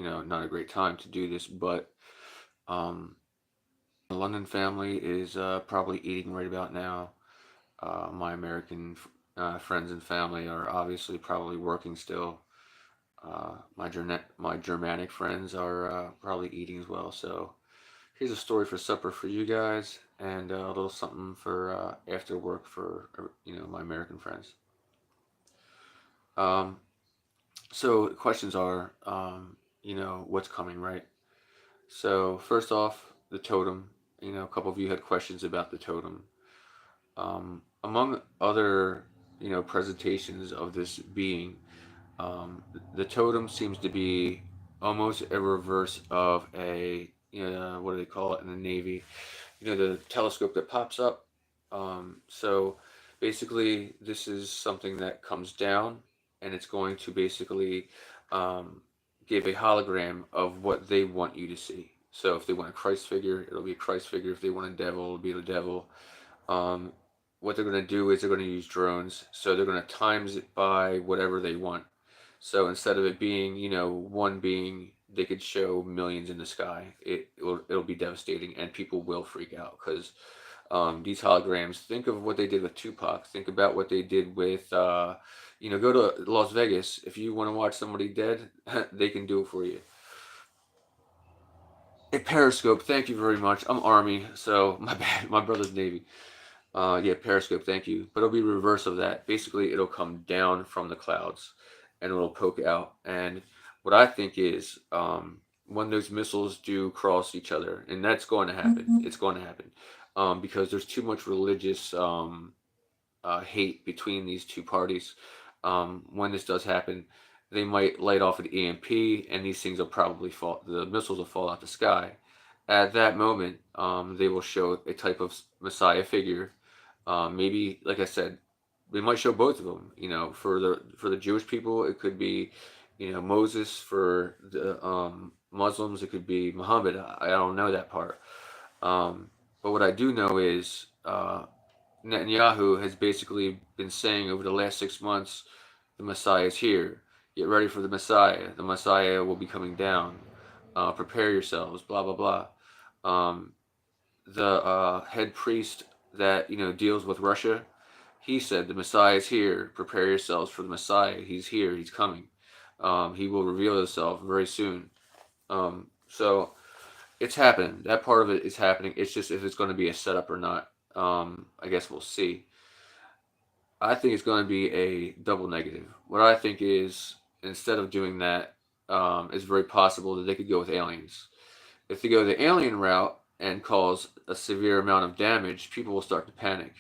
not a great time to do this, but um, the London family is probably eating right about now. My American friends and family are obviously probably working still. My Germanic friends are probably eating as well. So here's a story for supper for you guys, and a little something for after work for my American friends. Um, so the questions are, what's coming, right? So first off, the totem. A couple of you had questions about the totem. Among other, presentations of this being, the totem seems to be almost a reverse of a, what do they call it in the Navy? The telescope that pops up. So basically, this is something that comes down, and it's going to basically um, give a hologram of what they want you to see. So if they want a Christ figure, it'll be a Christ figure. If they want a devil, it'll be the devil. Um, what they're going to do is they're going to use drones. So they're going to times it by whatever they want. So instead of it being, one being, they could show millions in the sky. It'll be devastating, and people will freak out because these holograms. Think of what they did with Tupac. Think about what they did with, go to Las Vegas. If you want to watch somebody dead, they can do it for you. A Periscope. Thank you very much. I'm Army, so my bad. My brother's Navy. Yeah, Periscope, thank you. But it'll be reverse of that. Basically, it'll come down from the clouds and it'll poke out. And what I think is when those missiles do cross each other, and that's going to happen, it's going to happen because there's too much religious hate between these two parties. When this does happen, they might light off an EMP, and these things will probably fall. The missiles will fall out the sky. At that moment, they will show a type of Messiah figure. Maybe, like I said, they might show both of them. For the Jewish people, it could be, Moses. For the Muslims, it could be Muhammad. I don't know that part. But what I do know is Netanyahu has basically been saying over the last 6 months, the Messiah is here. Get ready for the Messiah. The Messiah will be coming down. Prepare yourselves. Blah blah blah. Um, the head priest that deals with Russia, he said the Messiah is here. Prepare yourselves for the Messiah. He's here. He's coming. He will reveal himself very soon. So it's happening. That part of it is happening. It's just if it's going to be a setup or not. I guess we'll see. I think it's going to be a double negative. What I think is instead of doing that, it's very possible that they could go with aliens. If they go the alien route and cause a severe amount of damage, people will start to panic.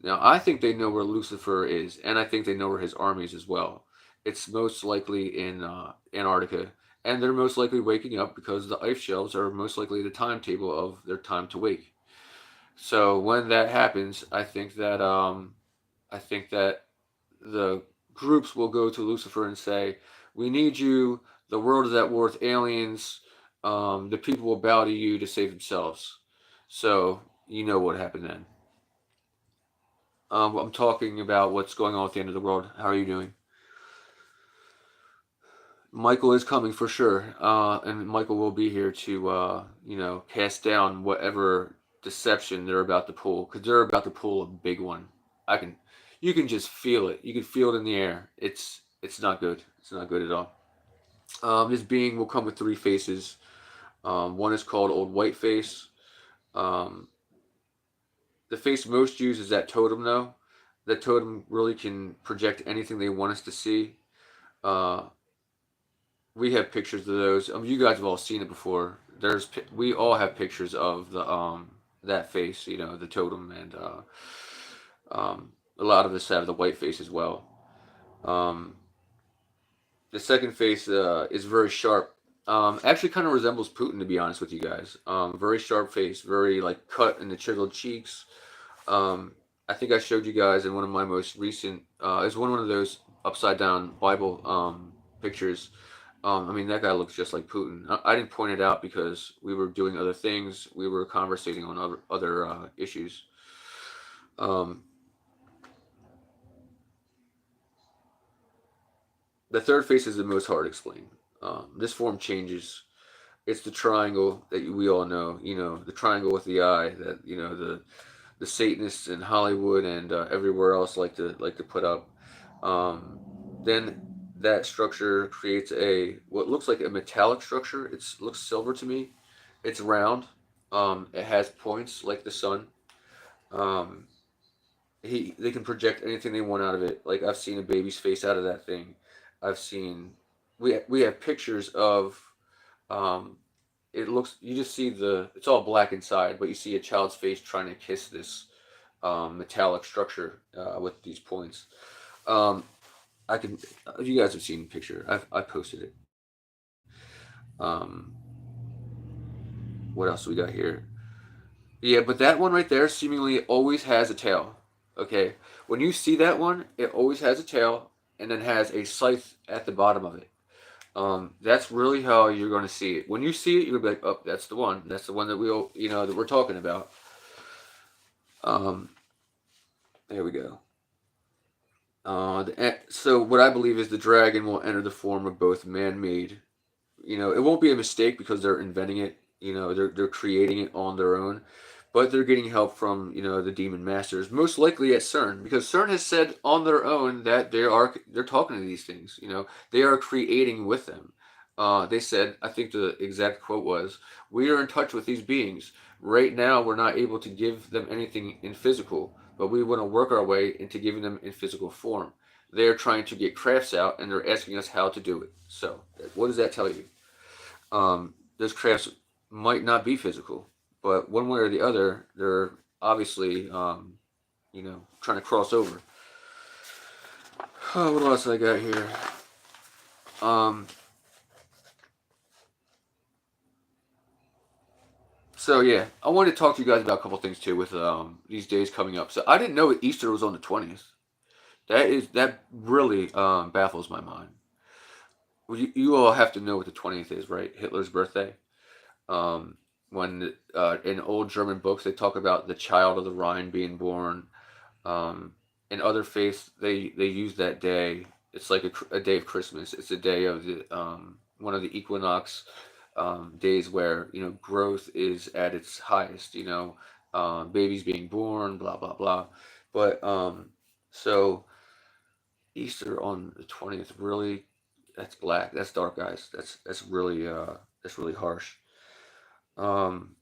Now, I think they know where Lucifer is, and I think they know where his army is as well. It's most likely in Antarctica, and they're most likely waking up because the ice shelves are most likely the timetable of their time to wake. So when that happens, I think that the groups will go to Lucifer and say, "We need you. The world is at war with aliens. The people will bow to you to save themselves." So you know what happened then. I'm talking about what's going on at the end of the world. How are you doing? Michael is coming for sure, and Michael will be here to, cast down whatever deception they're about to pull, because they're about to pull a big one. I can, you can just feel it. You can feel it in the air. It's not good. It's not good at all. This being will come with three faces. One is called Old White Face. Um, the face most used is that totem, though. That totem really can project anything they want us to see. Uh, we have pictures of those. You guys have all seen it before. We all have pictures of the that face, the totem, and a lot of us have the white face as well. Um, the second face is very sharp. Actually, kind of resembles Putin, to be honest with you guys. Very sharp face, very like cut in the chiseled cheeks. Um, I think I showed you guys in one of my most recent. It's one of those upside down Bible pictures. I mean, that guy looks just like Putin. I didn't point it out because we were doing other things. We were conversating on other issues. Um, the third face is the most hard to explain. This form changes. It's the triangle that we all know. You know, the triangle with the eye that the Satanists in Hollywood and everywhere else like to put up. Um, then that structure creates a what looks like a metallic structure. It looks silver to me. It's round. It has points like the sun. Um, they can project anything they want out of it. Like I've seen a baby's face out of that thing. I've seen we have pictures of um, it looks you just see it's all black inside, but you see a child's face trying to kiss this metallic structure with these points. Um, I can if you guys have seen the picture, I posted it. Um, what else do we got here? Yeah, but that one right there seemingly always has a tail. Okay, when you see that one, it always has a tail and then has a scythe at the bottom of it. That's really how you're going to see it. When you see it, you're gonna be like, "Oh, that's the one. That's the one that that we're talking about." Um, there we go. So what I believe is the dragon will enter the form of both man-made. It won't be a mistake because they're inventing it. They're creating it on their own, but they're getting help from the demon masters, most likely at CERN, because CERN has said on their own that they're talking to these things. They are creating with them. They said, I think the exact quote was, "We are in touch with these beings. Right now, we're not able to give them anything in physical, but we want to work our way into giving them in physical form. They're trying to get crafts out, and they're asking us how to do it." So, what does that tell you? Those crafts might not be physical, but one way or the other, they're obviously, trying to cross over. Oh, what else I got here? Um, so yeah, I wanted to talk to you guys about a couple things too with these days coming up. So I didn't know Easter was on the 20th. That really baffles my mind. Well, you all have to know what the 20th is, right? Hitler's birthday. Um, when in old German books they talk about the child of the Rhine being born. In other faiths, they use that day. It's like a day of Christmas. It's a day of the one of the equinox days where growth is at its highest. Babies being born, blah blah blah. But so Easter on the 20th, really, that's black. That's dark, guys. That's really harsh. Um,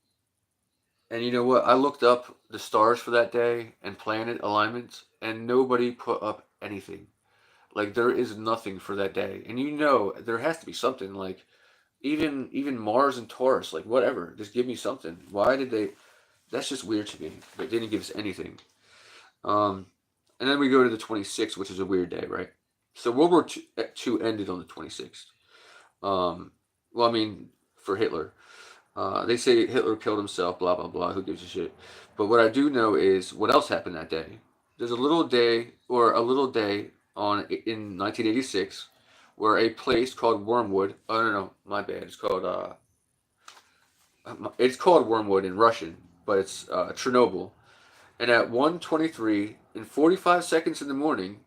and you know what? I looked up the stars for that day and planet alignments, and nobody put up anything. Like there is nothing for that day, and there has to be something. Like even Mars and Taurus, like whatever. Just give me something. Why did they? That's just weird to me. They didn't give us anything. Um, and then we go to the 26th, which is a weird day, right? So World War II ended on the 26th. Um, well, I mean, for Hitler. They say Hitler killed himself, blah, blah, blah. Who gives a shit? But what I do know is what else happened that day. There's a little day in 1986 where a place called Wormwood, oh, no, my bad. It's called Wormwood in Russian, but it's Chernobyl. And at 1:23 in 45 seconds in the morning,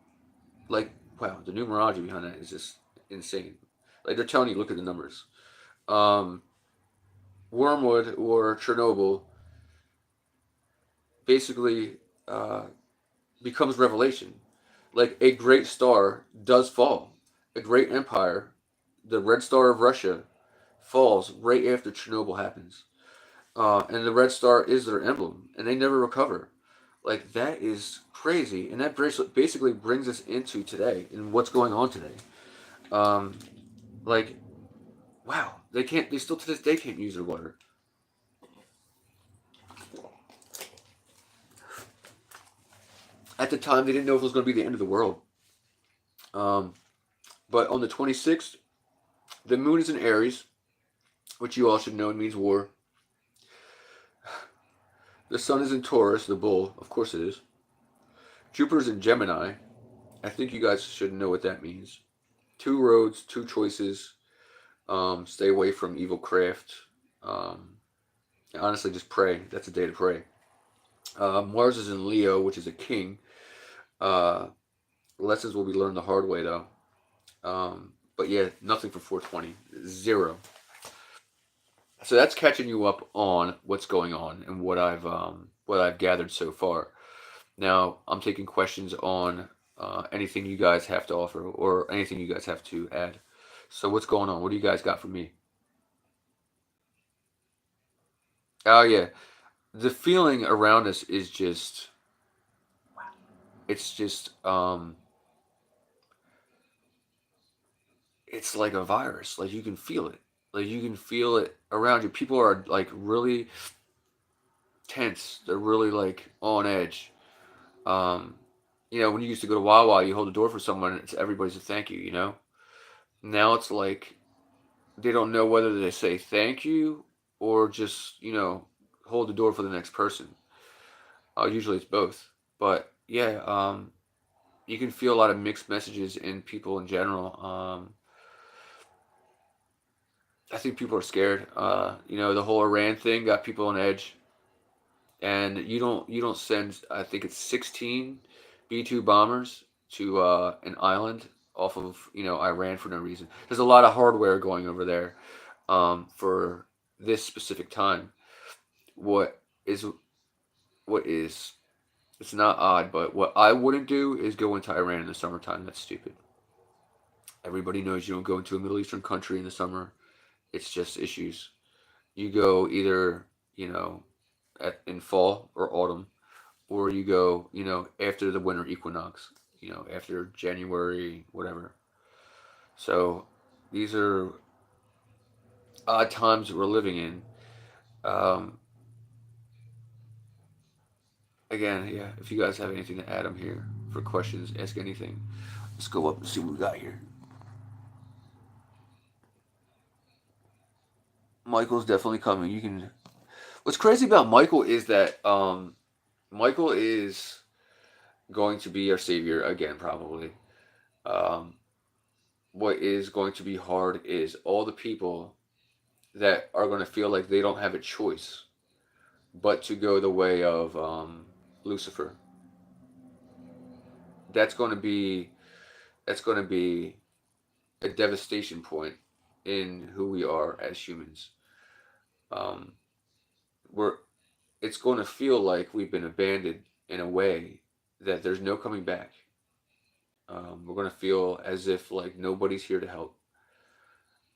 like, wow, the numerology behind that is just insane. Like, they're telling you, look at the numbers. Um, Wormwood or Chernobyl basically uh, becomes revelation. Like a great star does fall. A great empire, the Red Star of Russia, falls right after Chernobyl happens. And the Red Star is their emblem, and they never recover. Like, that is crazy. And that basically brings us into today and what's going on today. Um, like, wow, they still to this day can't use their water. At the time, they didn't know if it was going to be the end of the world. Um, but on the 26th, the moon is in Aries, which you all should know means war. The sun is in Taurus, the bull. Of course it is. Jupiter's in Gemini. I think you guys should know what that means. Two roads, two choices. Stay away from evil craft. Honestly, just pray. That's a day to pray. Mars is in Leo, which is a king. Uh, Lessons will be learned the hard way, though. But yeah, nothing for 420. Zero. So that's catching you up on what's going on and what I've gathered so far. Now I'm taking questions on anything you guys have to offer or anything you guys have to add. So what's going on? What do you guys got for me? Oh yeah, the feeling around us is just it's just it's like a virus. Like you can feel it. Like you can feel it around you. People are like really tense. They're really like on edge. Um, when you used to go to Wawa, you hold the door for someone. It's everybody's a thank you. Now it's like they don't know whether they say thank you or just hold the door for the next person. Usually it's both, but yeah, you can feel a lot of mixed messages in people in general. I think people are scared. The whole Iran thing got people on edge, and you don't send. I think it's 16 B-2 bombers to an island off of Iran for no reason. There's a lot of hardware going over there for this specific time. What is what is it's not odd, but what I wouldn't do is go into Iran in the summertime. That's stupid. Everybody knows you don't go into a Middle Eastern country in the summer. It's just issues. You go either in fall or autumn, or you go after the winter equinox. After January, whatever. So these are odd times that we're living in. Um, Again, yeah. If you guys have anything to add, I'm here for questions. Ask anything. Let's go up and see what we got here. Michael's definitely coming. You can. What's crazy about Michael is that Michael is going to be our savior again, probably. Um, what is going to be hard is all the people that are going to feel like they don't have a choice but to go the way of Lucifer. That's going to be that's going to be a devastation point in who we are as humans. Um, we're it's going to feel like we've been abandoned in a way that there's no coming back. We're going to feel as if like nobody's here to help.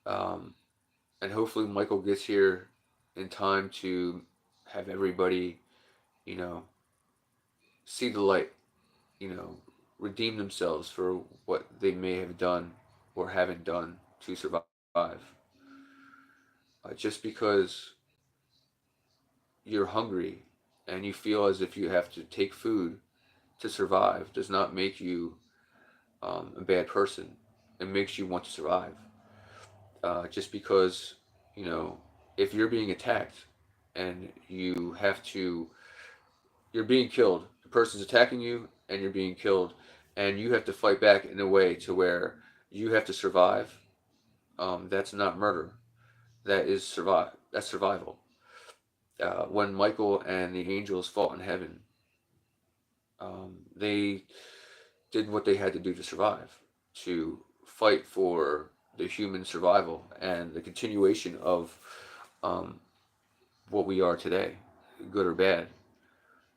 Um, and hopefully Michael gets here in time to have everybody, you know, see the light, you know, redeem themselves for what they may have done or haven't done to survive. Just because you're hungry and you feel as if you have to take food to survive does not make you a bad person. It makes you want to survive. Just because, you know, if you're being attacked and you're being killed, the person's attacking you and you're being killed, and you have to fight back in a way to where you have to survive. That's not murder. That is survive. That's survival. When Michael and the angels fought in heaven, they did what they had to do to survive, to fight for the human survival and the continuation of um, what we are today, good or bad.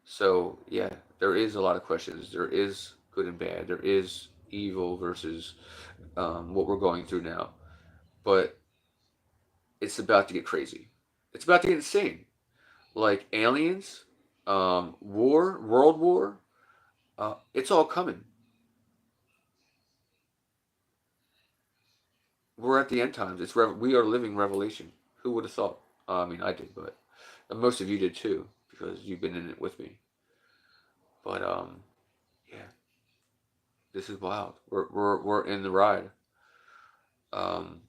So yeah, there is a lot of questions. There is good and bad. There is evil versus what we're going through now. But it's about to get crazy. It's about to get insane. Like aliens, war, world war. It's all coming. We're at the end times. We are living Revelation. Who would have thought? I mean, I did, but most of you did too because you've been in it with me. But yeah, this is wild. We're in the ride. Um,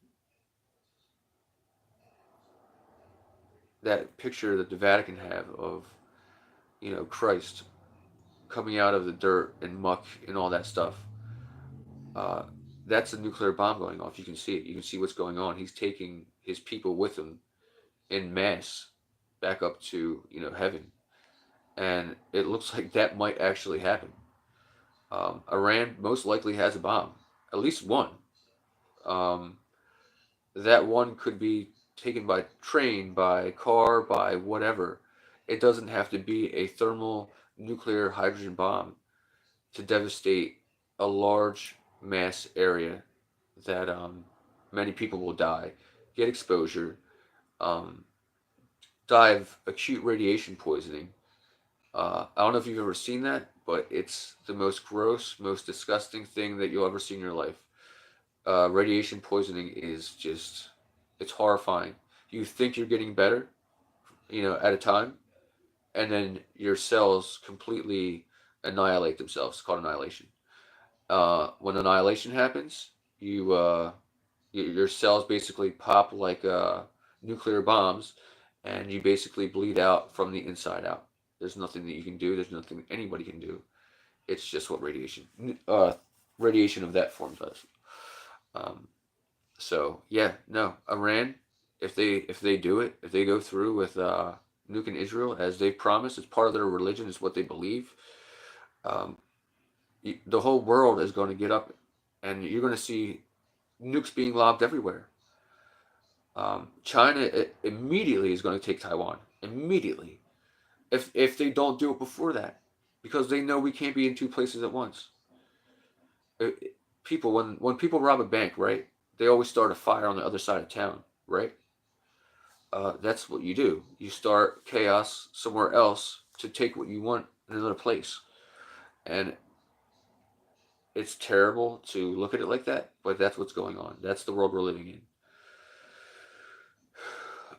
that picture that the Vatican have of Christ coming out of the dirt and muck and all that stuff. Uh, that's a nuclear bomb going off. You can see it. You can see what's going on. He's taking his people with him in mass back up to heaven, and it looks like that might actually happen. Iran most likely has a bomb, at least one. Um, that one could be taken by train, by car, by whatever. It doesn't have to be a thermal nuclear hydrogen bomb to devastate a large mass area that many people will die, get exposure, um, die of acute radiation poisoning. I don't know if you've ever seen that, but it's the most gross, most disgusting thing that you'll ever see in your life. Radiation poisoning is just, it's horrifying. You think you're getting better, at a time, and then your cells completely annihilate themselves. It's called annihilation. When annihilation happens, your cells basically pop like nuclear bombs, and you basically bleed out from the inside out. There's nothing that you can do. There's nothing anybody can do. It's just what radiation of that form does. Um, so yeah, no, Iran, if they do it, if they go through with nuking Israel as they promised, it's part of their religion, it's what they believe. Um, the whole world is going to get up, and you're going to see nukes being lobbed everywhere. China immediately is going to take Taiwan immediately if they don't do it before that, because they know we can't be in two places at once. People when people rob a bank, right? They always start a fire on the other side of town, right? That's what you do. You start chaos somewhere else to take what you want in another place, and it's terrible to look at it like that, but that's what's going on. That's the world we're living in.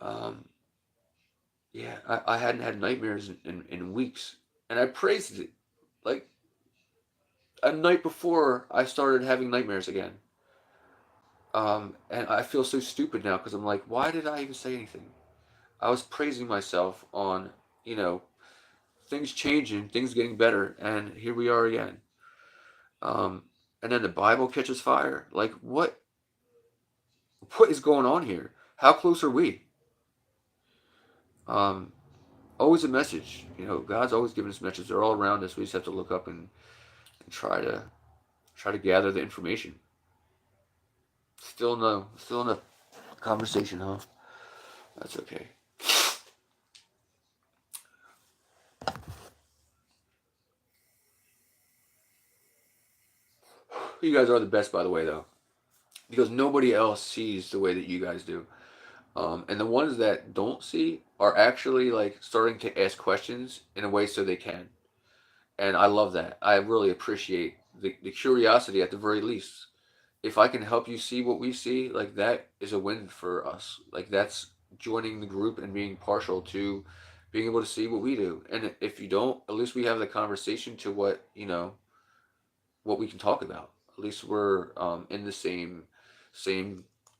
Um, yeah, I hadn't had nightmares in weeks, and I praised it. Like a night before, I started having nightmares again. And I feel so stupid now because I'm like, why did I even say anything? I was praising myself on, you know, things changing, things getting better, and here we are again. Um, and then the Bible catches fire. Like, what is going on here? How close are we? Um, Always a message. God's always giving us messages. They're all around us. We just have to look up and try to gather the information. Still no, still in a conversation, huh? That's okay. You guys are the best, by the way, though, because nobody else sees the way that you guys do. And the ones that don't see are actually like starting to ask questions in a way so they can. And I love that. I really appreciate the curiosity at the very least. If I can help you see what we see, like that is a win for us. Like that's joining the group and being partial to being able to see what we do. And if you don't, at least we have the conversation to what we can talk about. At least we're in the same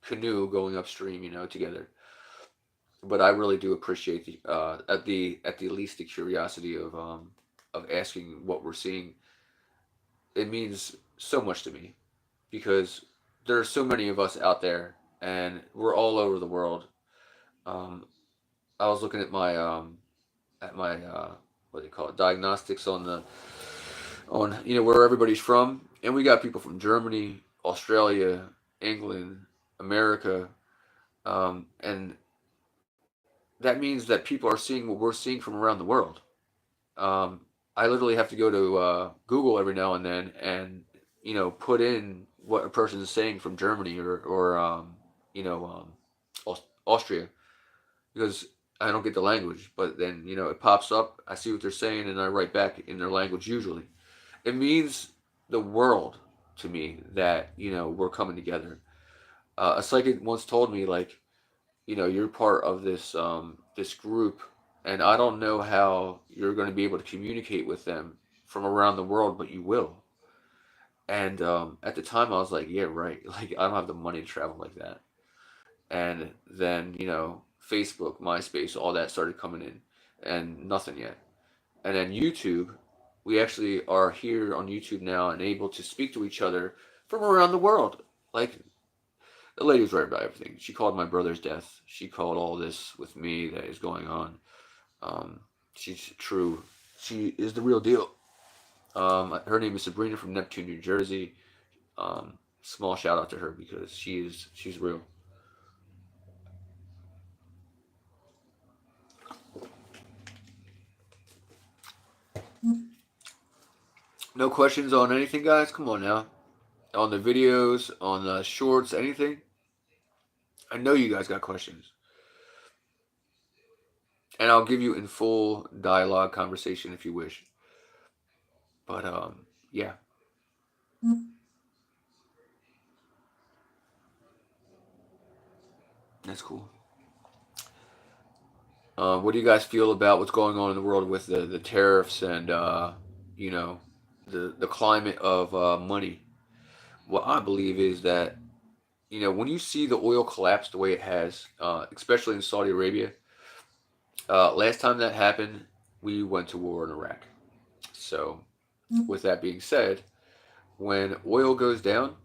canoe going upstream, together. But I really do appreciate the at the least the curiosity of asking what we're seeing. It means so much to me because there are so many of us out there, and we're all over the world. Um, I was looking at my what do you call it, diagnostics on where everybody's from, and we got people from Germany, Australia, England, America, and that means that people are seeing what we're seeing from around the world. Um, I literally have to go to Google every now and then and put in what a person is saying from Germany or you know Austria because I don't get the language, but then it pops up. I see what they're saying and I write back in their language. Usually, it means the world to me that we're coming together. A psychic once told me like you're part of this group, and I don't know how you're going to be able to communicate with them from around the world, but you will. And at the time, I was like, yeah, right. Like I don't have the money to travel like that. And then Facebook, MySpace, all that started coming in, and nothing yet. And then YouTube, we actually are here on YouTube now and able to speak to each other from around the world. Like the lady was right about everything. She called my brother's death. She called all this with me that is going on. Um, she's true. She is the real deal. Her name is Sabrina from Neptune, New Jersey. Um, small shout out to her because she's real. No questions on anything, guys? Come on now. On the videos, on the shorts, anything? I know you guys got questions. And I'll give you in full dialogue conversation if you wish. But yeah, that's cool. What do you guys feel about what's going on in the world with the tariffs and you know the climate of money? What I believe is that when you see the oil collapse the way it has, especially in Saudi Arabia, last time that happened, we went to war in Iraq. So, with that being said, when oil goes down,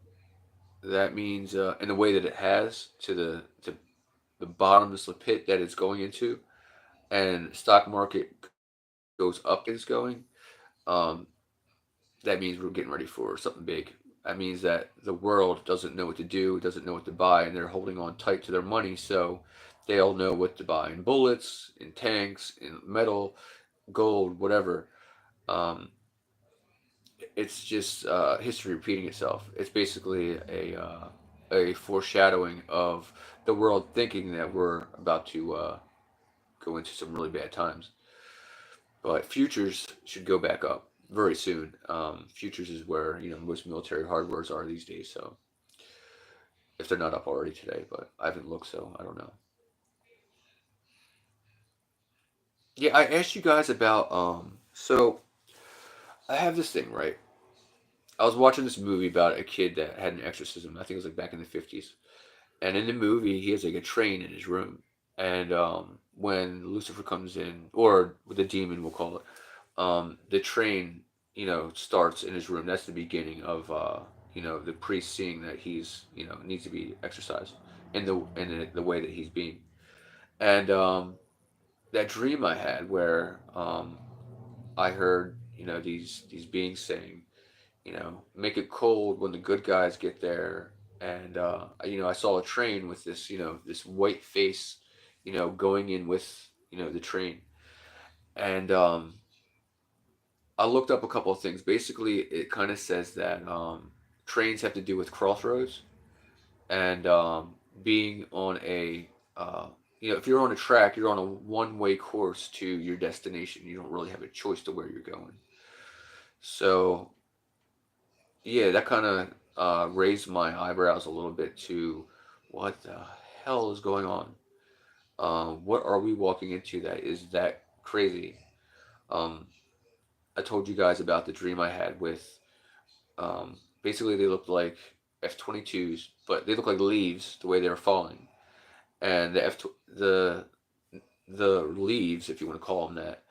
that means in the way that it has to the bottomless pit that it's going into, and stock market goes up and it's going, um, that means we're getting ready for something big. That means that the world doesn't know what to do, doesn't know what to buy, and they're holding on tight to their money. So they all know what to buy in bullets, in tanks, in metal, gold, whatever. Um, it's just history repeating itself. It's basically a foreshadowing of the world thinking that we're about to go into some really bad times. But futures should go back up very soon. Futures is where most military hardwares are these days. So if they're not up already today, but I haven't looked, so I don't know. Yeah, I asked you guys about So I have this thing, right? I was watching this movie about a kid that had an exorcism. I think it was like back in the 50s. And in the movie, he has like a train in his room. And when Lucifer comes in, or the demon, we'll call it, the train, starts in his room. That's the beginning of, the priest seeing that he's, needs to be exercised in the way that he's being. And that dream I had where I heard, these beings saying, make it cold when the good guys get there. And I saw a train with this, this white face, going in with, the train. And I looked up a couple of things. Basically, it kind of says that trains have to do with crossroads and being on a, if you're on a track, you're on a one-way course to your destination. You don't really have a choice to where you're going. So yeah, that kind of raised my eyebrows a little bit to what the hell is going on? What are we walking into that is that crazy? Um, I told you guys about the dream I had with basically they looked like F-22s, but they looked like leaves the way they were falling, and the leaves, if you want to call them that,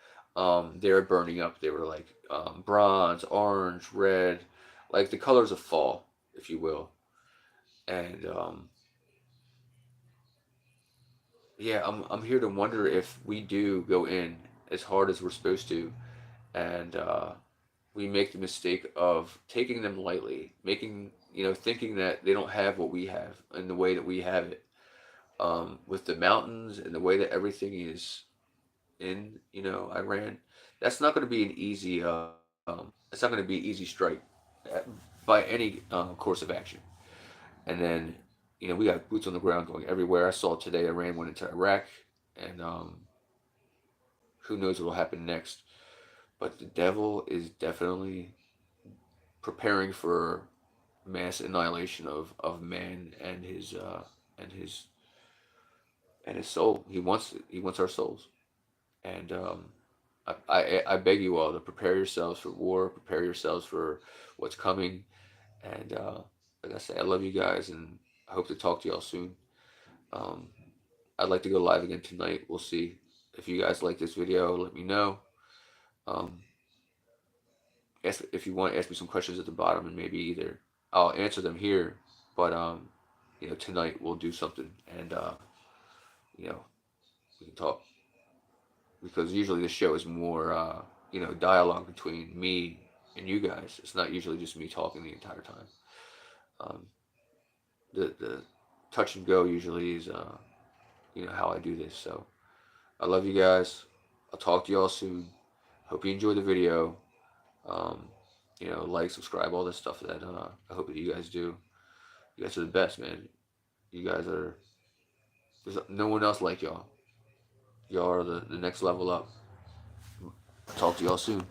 they were burning up. They were like bronze, orange, red, like the colors of fall, if you will. And yeah, I'm here to wonder if we do go in as hard as we're supposed to, and we make the mistake of taking them lightly, making thinking that they don't have what we have in the way that we have it, with the mountains and the way that everything is in Iran. That's not going to be an easy. It's not going to be an easy strike uh, by any course of action. And then we got boots on the ground going everywhere. I saw today Iran went into Iraq, and who knows what will happen next. But the devil is definitely preparing for mass annihilation of man and his and his soul. He wants our souls. And I beg you all to prepare yourselves for war, prepare yourselves for what's coming. And like I say, I love you guys, and I hope to talk to y'all soon. Um, I'd like to go live again tonight. We'll see. If you guys like this video, let me know. Um, if you want, ask me some questions at the bottom, and maybe either I'll answer them here, but tonight we'll do something, and you know, we can talk because usually this show is more dialogue between me and you guys. It's not usually just me talking the entire time. the touch and go usually is how I do this. So I love you guys. I'll talk to y'all soon. Hope you enjoyed the video. Um, like, subscribe, all this stuff that I hope that you guys do. You guys are the best, man. You guys are. There's no one else like y'all. Y'all are the next level up. Talk to y'all soon.